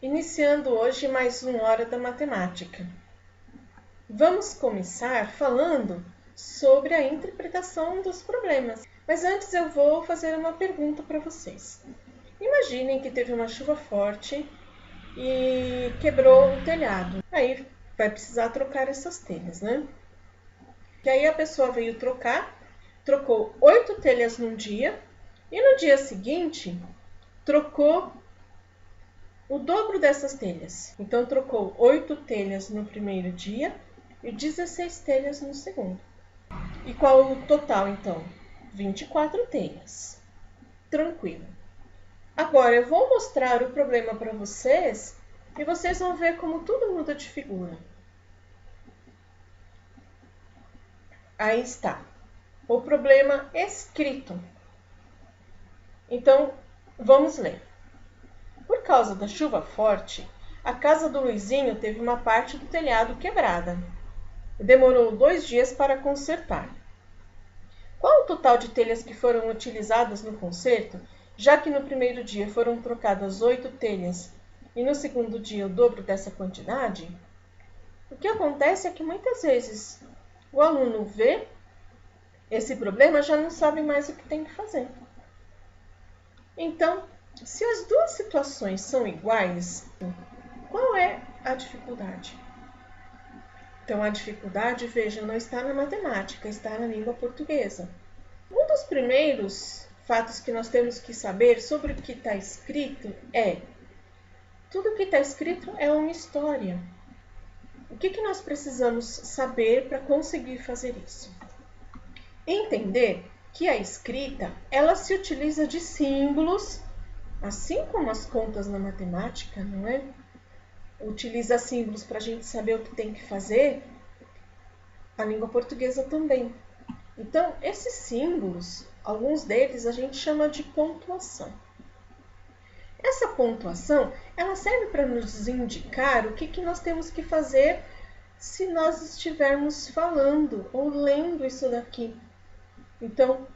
iniciando hoje mais uma hora da matemática. Vamos começar falando sobre a interpretação dos problemas. Mas antes eu vou fazer uma pergunta para vocês. Imaginem que teve uma chuva forte e quebrou o telhado. Aí vai precisar trocar essas telhas, né? E aí a pessoa veio trocou 8 telhas num dia e no dia seguinte trocou o dobro dessas telhas. Então trocou 8 telhas no primeiro dia e 16 telhas no segundo. E qual o total então? 24 telhas. Tranquilo. Agora eu vou mostrar o problema para vocês e vocês vão ver como tudo muda de figura. Aí está. O problema escrito. Então, vamos ler. Por causa da chuva forte, a casa do Luizinho teve uma parte do telhado quebrada. Demorou 2 dias para consertar. Qual o total de telhas que foram utilizadas no conserto, já que no primeiro dia foram trocadas 8 telhas e no segundo dia o dobro dessa quantidade? O que acontece é que muitas vezes o aluno vê esse problema e já não sabe mais o que tem que fazer. Então, se as duas situações são iguais, qual é a dificuldade? Então, a dificuldade, veja, não está na matemática, está na língua portuguesa. Um dos primeiros fatos que nós temos que saber sobre o que está escrito é: tudo que está escrito é uma história. O que nós precisamos saber para conseguir fazer isso? Entender que a escrita, ela se utiliza de símbolos, assim como as contas na matemática, não é? Utiliza símbolos para a gente saber o que tem que fazer, a língua portuguesa também. Então, esses símbolos, alguns deles a gente chama de pontuação. Essa pontuação, ela serve para nos indicar o que nós temos que fazer se nós estivermos falando ou lendo isso daqui. Então,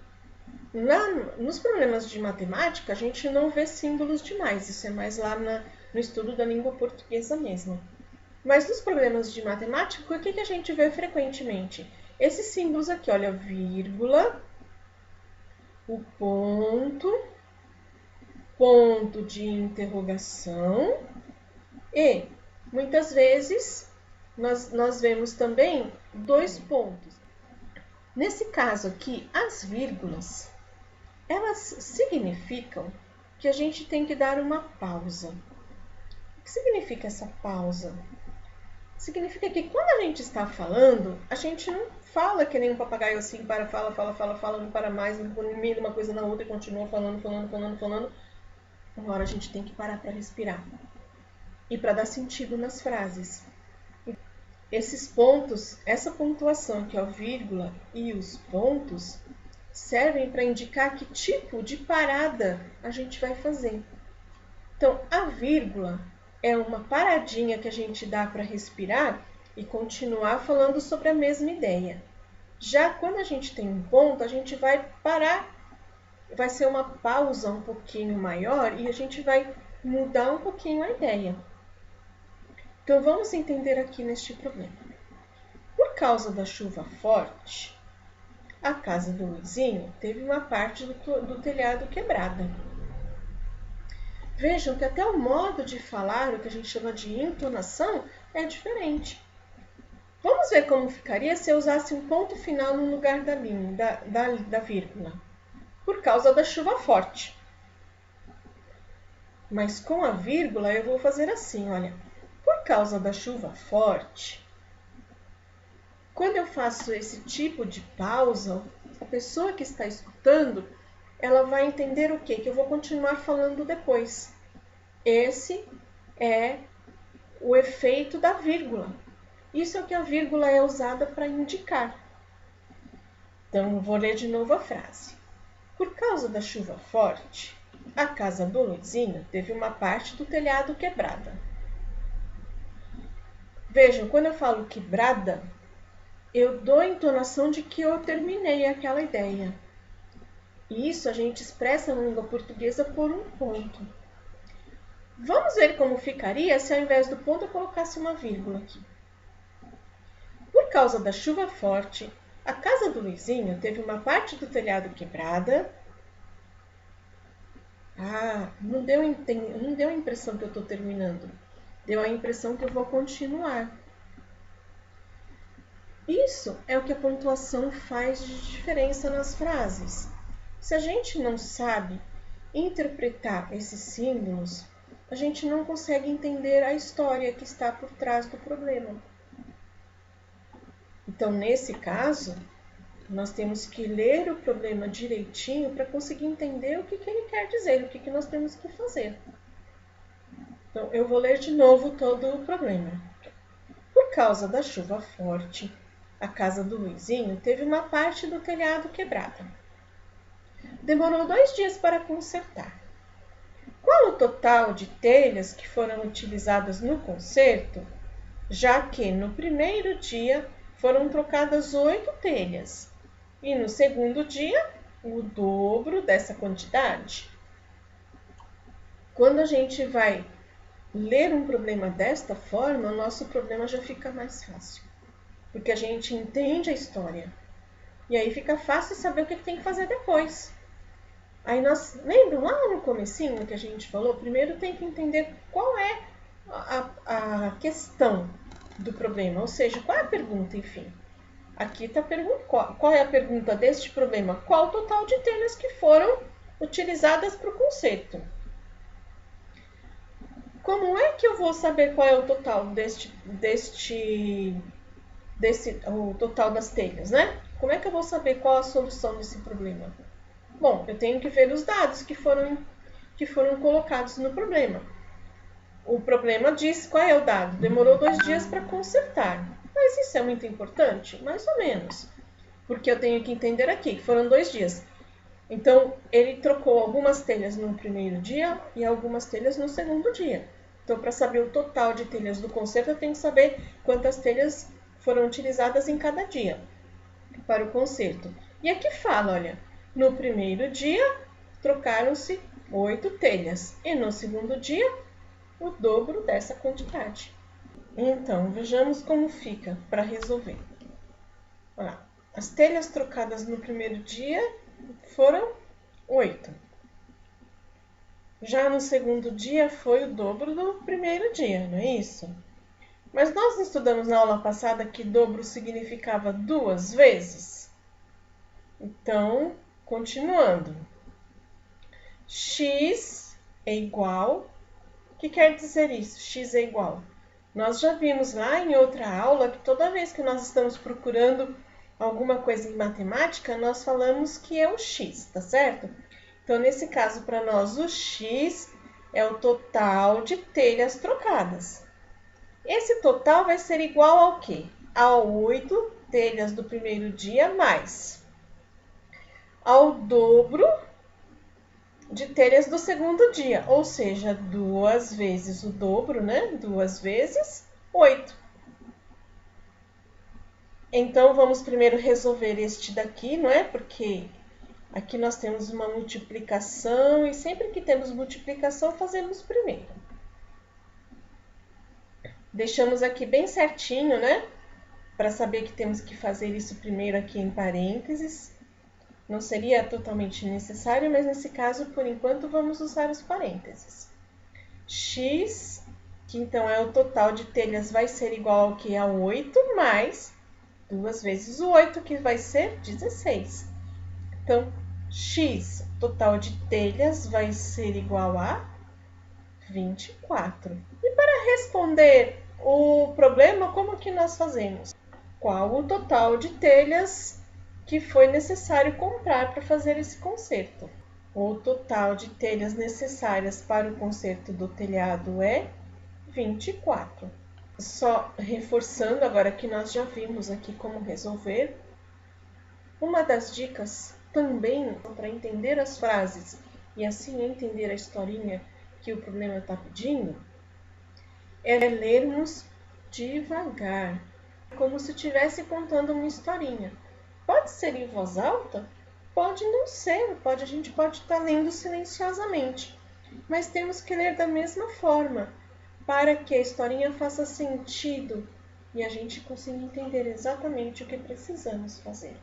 nos problemas de matemática, a gente não vê símbolos demais, isso é mais lá no estudo da língua portuguesa mesmo. Mas nos problemas de matemática, o que a gente vê frequentemente? Esses símbolos aqui, olha, vírgula, o ponto de interrogação e, muitas vezes, nós vemos também 2 pontos. Nesse caso aqui, as vírgulas, elas significam que a gente tem que dar uma pausa. O que significa essa pausa? Significa que quando a gente está falando, a gente não fala que nem um papagaio assim, fala, não para mais, não combina uma coisa na outra e continua falando. Uma hora a gente tem que parar para respirar e para dar sentido nas frases. Esses pontos, essa pontuação que é a vírgula e os pontos, servem para indicar que tipo de parada a gente vai fazer. Então, a vírgula é uma paradinha que a gente dá para respirar e continuar falando sobre a mesma ideia. Já quando a gente tem um ponto, a gente vai parar, vai ser uma pausa um pouquinho maior e a gente vai mudar um pouquinho a ideia. Então, vamos entender aqui neste problema. Por causa da chuva forte, a casa do Luizinho teve uma parte do telhado quebrada. Vejam que até o modo de falar, o que a gente chama de entonação, é diferente. Vamos ver como ficaria se eu usasse um ponto final no lugar da vírgula. Por causa da chuva forte. Mas com a vírgula eu vou fazer assim, olha. Por causa da chuva forte, quando eu faço esse tipo de pausa, a pessoa que está escutando, ela vai entender o quê? Que eu vou continuar falando depois. Esse é o efeito da vírgula. Isso é o que a vírgula é usada para indicar. Então, eu vou ler de novo a frase. Por causa da chuva forte, a casa do Luizinho teve uma parte do telhado quebrada. Vejam, quando eu falo quebrada, eu dou a entonação de que eu terminei aquela ideia. E isso a gente expressa na língua portuguesa por um ponto. Vamos Vamos ver como ficaria se ao invés do ponto eu colocasse uma vírgula aqui. Por causa da chuva forte, a casa do Luizinho teve uma parte do telhado quebrada. Não deu a impressão que eu estou terminando. Deu a impressão que eu vou continuar. Isso é o que a pontuação faz de diferença nas frases. Se a gente não sabe interpretar esses símbolos, a gente não consegue entender a história que está por trás do problema. Então, nesse caso, nós temos que ler o problema direitinho para conseguir entender o que ele quer dizer, o que nós temos que fazer. Então, eu vou ler de novo todo o problema. Por causa da chuva forte, a casa do Luizinho teve uma parte do telhado quebrada. Demorou 2 dias para consertar. Qual o total de telhas que foram utilizadas no conserto, já que no primeiro dia foram trocadas 8 telhas e no segundo dia o dobro dessa quantidade? Quando a gente vai ler um problema desta forma, o nosso problema já fica mais fácil, porque a gente entende a história e aí fica fácil saber o que tem que fazer depois. Aí nós, lembram lá no comecinho que a gente falou? Primeiro tem que entender qual é a questão do problema, ou seja, qual é a pergunta, enfim. Aqui está a pergunta, qual é a pergunta deste problema? Qual o total de telhas que foram utilizadas para o conserto? Como é que eu vou saber qual é o total o total das telhas, né? Como é que eu vou saber qual a solução desse problema? Bom, eu tenho que ver os dados que foram colocados no problema. O problema diz qual é o dado. Demorou 2 dias para consertar. Mas isso é muito importante? Mais ou menos. Porque eu tenho que entender aqui que foram 2 dias. Então, ele trocou algumas telhas no primeiro dia e algumas telhas no segundo dia. Então, para saber o total de telhas do conserto, eu tenho que saber quantas telhas foram utilizadas em cada dia para o conserto. E aqui fala, olha, no primeiro dia trocaram-se 8 telhas e no segundo dia o dobro dessa quantidade. Então, vejamos como fica para resolver. Olha lá, as telhas trocadas no primeiro dia foram 8. Já no segundo dia foi o dobro do primeiro dia, não é isso? Mas nós estudamos na aula passada que dobro significava 2 vezes. Então, continuando. X é igual. O que quer dizer isso? X é igual. Nós já vimos lá em outra aula que toda vez que nós estamos procurando alguma coisa em matemática, nós falamos que é o x, tá certo? Então, nesse caso, para nós, o x é o total de telhas trocadas. Esse total vai ser igual ao quê? A 8 telhas do primeiro dia mais ao dobro de telhas do segundo dia, ou seja, 2 vezes o dobro, né? 2 vezes 8. Então, vamos primeiro resolver este daqui, não é? Porque aqui nós temos uma multiplicação e sempre que temos multiplicação, fazemos primeiro. Deixamos aqui bem certinho, né? Para saber que temos que fazer isso primeiro aqui em parênteses. Não seria totalmente necessário, mas nesse caso, por enquanto, vamos usar os parênteses. X, que então é o total de telhas, vai ser igual ao que? A 8 mais 2 vezes o 8, que vai ser 16. Então, X, total de telhas, vai ser igual a 24. E para responder o problema, como que nós fazemos? Qual o total de telhas que foi necessário comprar para fazer esse conserto? O total de telhas necessárias para o conserto do telhado é 24. Só reforçando agora que nós já vimos aqui como resolver, uma das dicas também para entender as frases e assim entender a historinha que o problema está pedindo, é lermos devagar, como se estivesse contando uma historinha. Pode ser em voz alta, pode não ser, a gente pode estar lendo silenciosamente. mas temos que ler da mesma forma, para que a historinha faça sentido e a gente consiga entender exatamente o que precisamos fazer.